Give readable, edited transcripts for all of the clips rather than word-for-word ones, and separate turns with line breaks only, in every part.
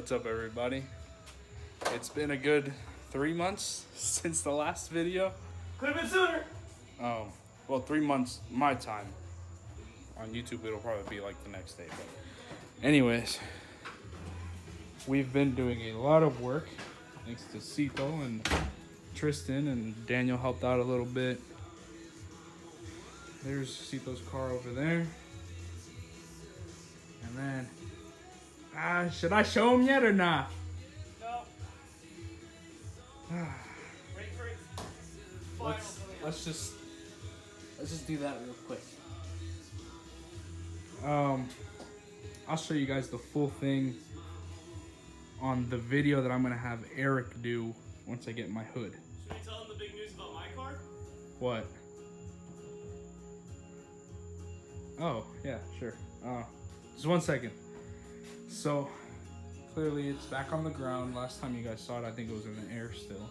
What's up, everybody? It's been a good 3 months since the last video.
Could have been sooner.
Well, 3 months my time. On YouTube, it'll probably be like the next day. But anyways, we've been doing a lot of work thanks to Cito and Tristan, and Daniel helped out a little bit. There's Cito's car over there. And then, should I show him yet or not?
No. Wait for it.
Let's just do that real quick. I'll show you guys the full thing on the video that I'm gonna have Eric do once I get my hood.
Should we tell him the big news about my car?
What? Oh, yeah, sure. Just 1 second. So, clearly it's back on the ground. Last time you guys saw it, I think it was in the air still.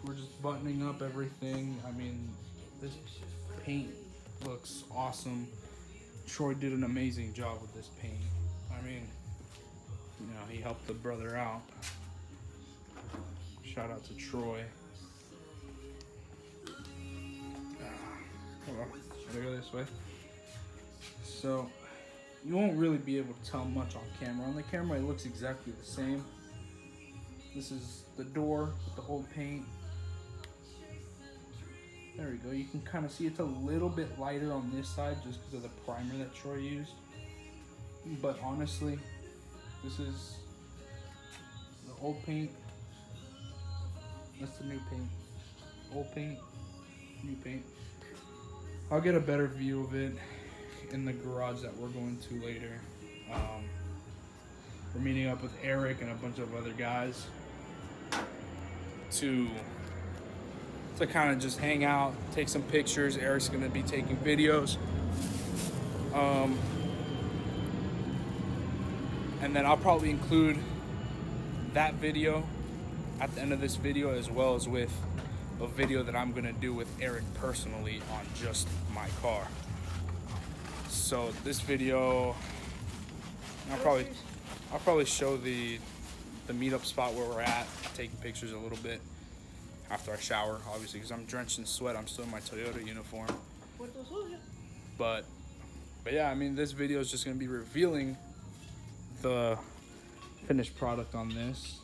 We're just buttoning up everything. I mean, this paint looks awesome. Troy did an amazing job with this paint. I mean, you know, he helped the brother out. Shout out to Troy. Hold on, should I go this way? So, you won't really be able to tell much on camera. On the camera, it looks exactly the same. This is the door with the old paint. There we go. You can kind of see it's a little bit lighter on this side just because of the primer that Troy used. But honestly, this is the old paint. That's the new paint. Old paint, new paint. I'll get a better view of it in the garage that we're going to later. We're meeting up with Eric and a bunch of other guys to kind of just hang out, take some pictures. Eric's gonna be taking videos. And then I'll probably include that video at the end of this video, as well as with a video that I'm gonna do with Eric personally on just my car. So this video, I'll probably show the meetup spot where we're at, taking pictures a little bit after I shower, obviously, because I'm drenched in sweat. I'm still in my Toyota uniform. But yeah, I mean, this video is just gonna be revealing the finished product on this,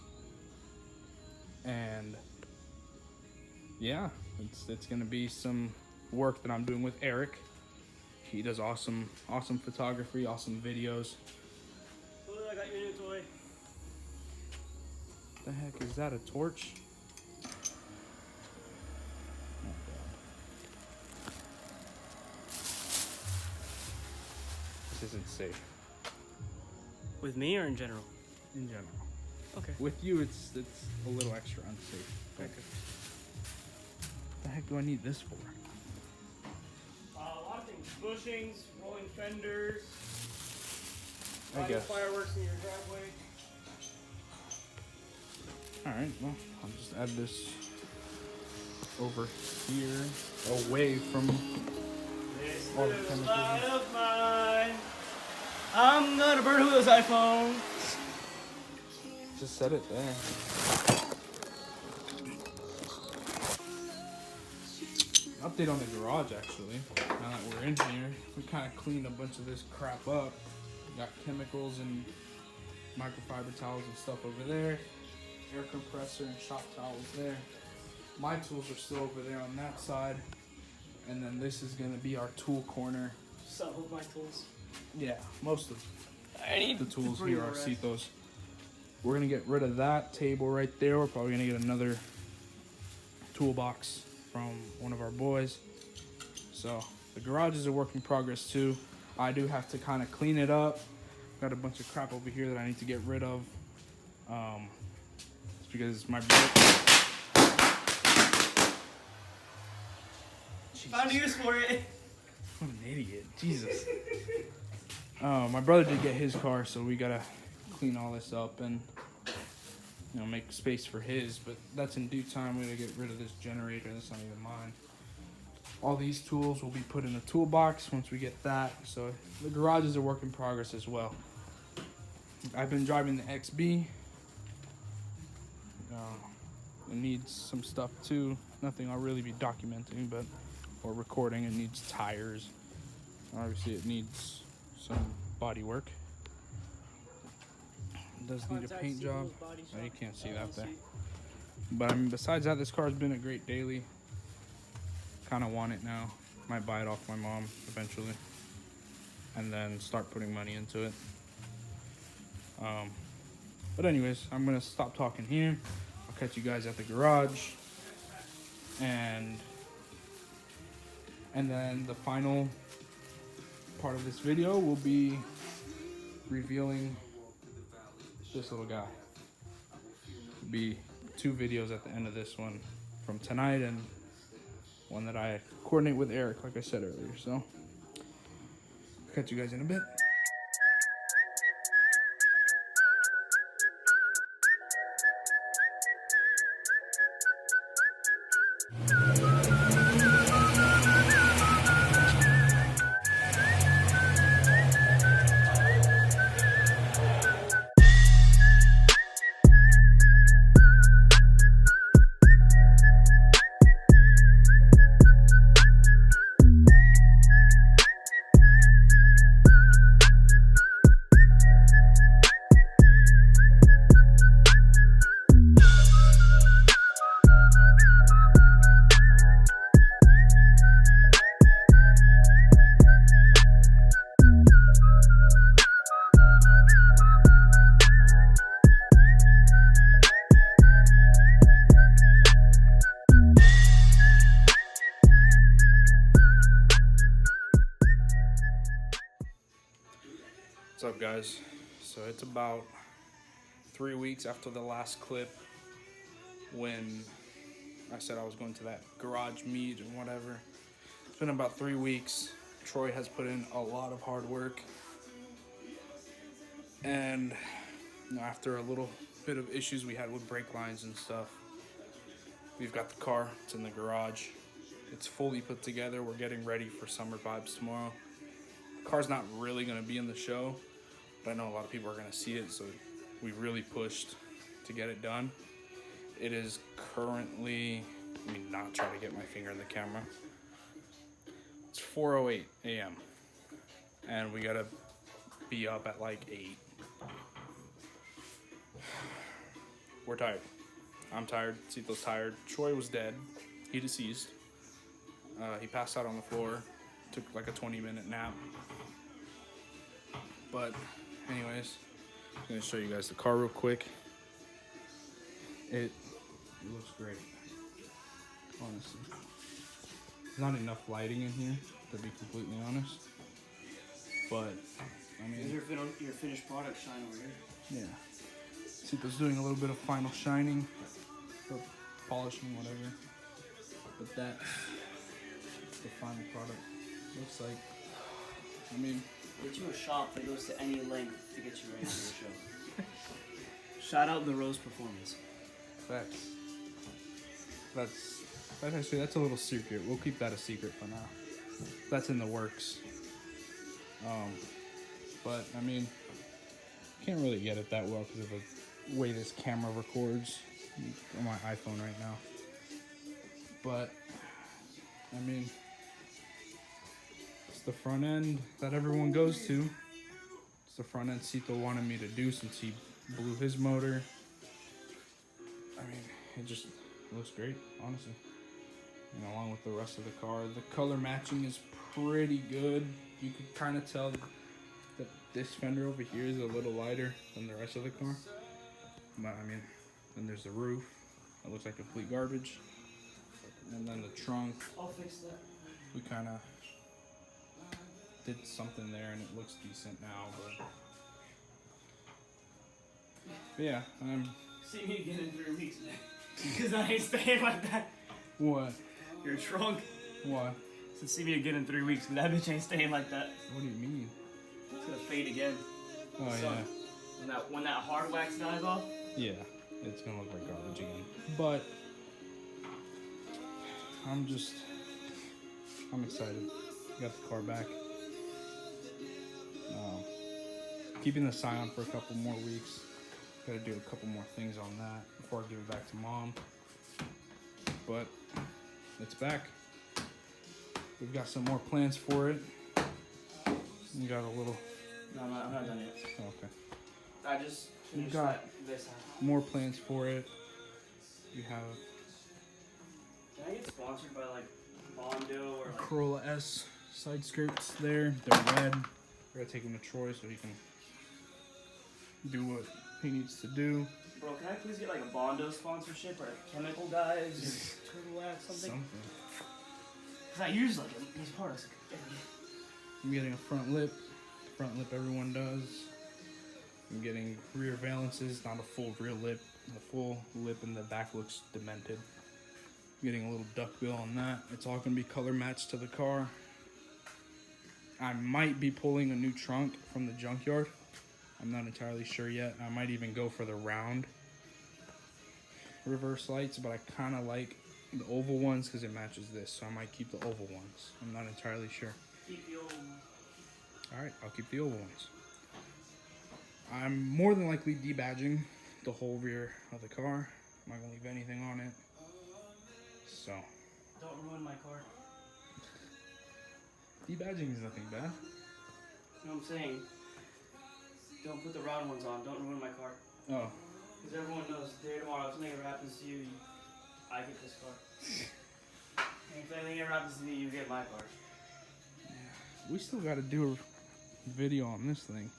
and yeah, it's gonna be some work that I'm doing with Eric. He does awesome photography, awesome videos.
Look, I got your new toy.
What the heck is that? A torch? Oh God. This isn't safe.
With me or in general?
In general.
Okay.
With you, it's a little extra unsafe.
Okay.
What the heck do I need this for?
A lot of things. Bushings, rolling fenders,
I guess.
fireworks in your driveway.
Alright, well, I'll just add this over here, away from
This
all the
little
chemicals.
light of mine, I'm gonna burn Julio's iPhone.
Just set it there. Update on the garage, actually. Now that we're in here, we kind of cleaned a bunch of this crap up. We got chemicals and microfiber towels and stuff over there. Air compressor and shop towels there. My tools are still over there on that side. And then this is going to be our tool corner.
Some of my tools.
Yeah, most of
I need
the tools
to
here are Cito's. We're going to get rid of that table right there. We're probably going to get another toolbox from one of our boys. So the garage is a work in progress too. I do have to kind of clean it up. Got a bunch of crap over here that I need to get rid of. It's because my brother...
Found a use for it.
What an idiot. Jesus. My brother did get his car, so we gotta clean all this up and, you know, make space for his, but that's in due time. We gotta get rid of this generator. That's not even mine. All these tools will be put in a toolbox once we get that. So the garage is a work in progress as well. I've been driving the XB. It needs some stuff too. Nothing I'll really be documenting, but or recording. It needs tires. Obviously, it needs some body work. It does need a paint job. Oh, you can't see that there. But I mean, besides that, this car's been a great daily. Kind of want it now. Might buy it off my mom eventually, and then start putting money into it. But anyways, I'm gonna stop talking here. I'll catch you guys at the garage, and then the final part of this video will be revealing this little guy. It'll be 2 videos at the end of this one from tonight, and one that I coordinate with Eric, like I said earlier. So I'll catch you guys in a bit. What's up, guys? So it's about 3 weeks after the last clip when I said I was going to that garage meet and whatever. It's been about 3 weeks. Troy has put in a lot of hard work, and after a little bit of issues we had with brake lines and stuff, we've got the car. It's in the garage. It's fully put together. We're getting ready for Summer Vibes tomorrow. The car's not really going to be in the show, but I know a lot of people are going to see it, so we really pushed to get it done. It is currently, let me not try to get my finger in the camera. It's 4:08 a.m. and we got to be up at like 8. We're tired. I'm tired. Cito's tired. Troy was dead. He deceased. He passed out on the floor. Took like a 20-minute nap. But anyways, I'm gonna show you guys the car real quick. It looks great, honestly. There's not enough lighting in here, to be completely honest. But I mean,
your finished product shine over here.
Yeah. Cito's doing a little bit of final shining, or polishing, whatever. But that's the final product. Looks like. I mean,
Get you a shop that goes to any length to get you ready for the show. Shout out the Rose Performance.
That's a little secret. We'll keep that a secret for now. That's in the works. But I mean, can't really get it that well because of the way this camera records on my iPhone right now. But I mean, it's the front end that everyone goes to. It's the front end Cito wanted me to do since he blew his motor. I mean, it just looks great, honestly. And along with the rest of the car, the color matching is pretty good. You could kind of tell that this fender over here is a little lighter than the rest of the car. But I mean, then there's the roof. It looks like complete garbage. And then the trunk.
I'll fix that.
We kind of did something there and it looks decent now, but yeah.
See me again in 3 weeks, man. Because I ain't staying like that.
What?
Your trunk.
What?
So see me again in 3 weeks, because that bitch ain't staying like that.
What do you mean?
It's gonna fade again.
Oh
So,
yeah.
When that hard wax dies off.
Yeah, it's gonna look like garbage again. But I'm just I'm excited. Got the car back. Keeping the Scion for a couple more weeks. Gotta do a couple more things on that before I give it back to mom. But it's back. We've got some more plans for it. We got a little.
No, I'm not done yet.
Okay.
I just
We've
finished
got
this.
more plans for it. We have
Can I get sponsored by like Bondo or like
Corolla S side skirts there. They're red. We're gonna take them to Troy so he can do what he needs to do.
Bro, can I please get like a Bondo sponsorship or like Chemical Guys or Turtle Wax, something? Cause I use like these products.
I'm getting a front lip. Front lip everyone does. I'm getting rear valances, not a full rear lip. The full lip in the back looks demented. I'm getting a little duckbill on that. It's all gonna be color matched to the car. I might be pulling a new trunk from the junkyard. I'm not entirely sure yet. I might even go for the round reverse lights, but I kind of like the oval ones because it matches this, so I might keep the oval ones. I'm not entirely sure.
Keep the old one.
All right, I'll keep the oval ones. I'm more than likely debadging the whole rear of the car. I'm not gonna leave anything on it. So.
Don't ruin my car.
Debadging is nothing bad.
You know what I'm saying? Don't put the round ones on. Don't ruin my car.
Oh.
Because everyone knows today or tomorrow, if something ever happens to you, I get this car. And if anything ever happens to me, you get my car.
Yeah. We still got to do a video on this thing.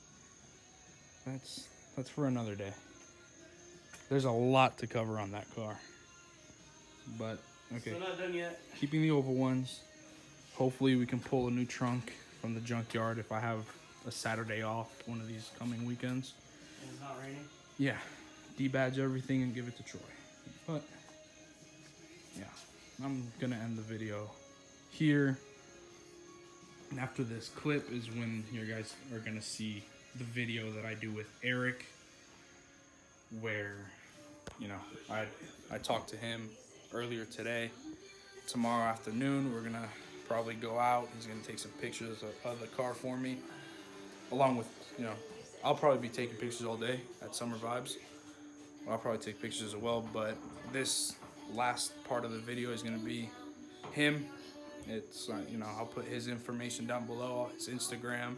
That's for another day. There's a lot to cover on that car. But, okay.
Still not done yet.
Keeping the oval ones. Hopefully we can pull a new trunk from the junkyard if I have a Saturday off one of these coming weekends.
And it's not raining?
Yeah. Debadge everything and give it to Troy. But, yeah. I'm going to end the video here. And after this clip is when you guys are going to see the video that I do with Eric. Where, you know, I talked to him earlier today. Tomorrow afternoon, we're going to probably go out. He's going to take some pictures of the car for me. Along with, you know, I'll probably be taking pictures all day at Summer Vibes. I'll probably take pictures as well, but this last part of the video is going to be him. It's, you know, I'll put his information down below, his Instagram,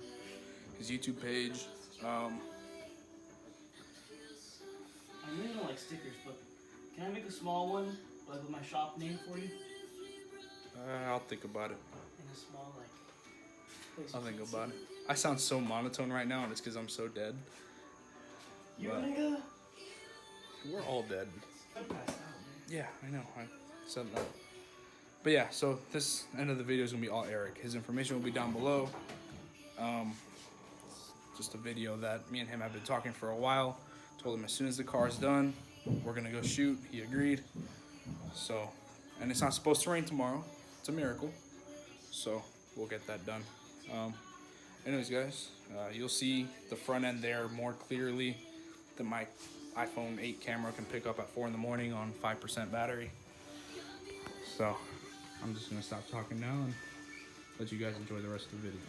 his YouTube page.
I really don't like stickers, but can I make a small one, like with my shop name for you?
I'll think about it.
In a small, like, place
I'll
you
think
can
about
see.
it. I sound so monotone right now, and it's because I'm so dead.
You
But
nigga?
we're all dead.
I'm passed out, man.
Yeah, I know. I said that. But yeah, so this end of the video is going to be all Eric. His information will be down below. Just a video that me and him have been talking for a while. Told him as soon as the car's done, we're going to go shoot. He agreed. So, and it's not supposed to rain tomorrow. It's a miracle. So, we'll get that done. Anyways, guys, you'll see the front end there more clearly than my iPhone 8 camera can pick up at 4 in the morning on 5% battery. So, I'm just going to stop talking now and let you guys enjoy the rest of the video.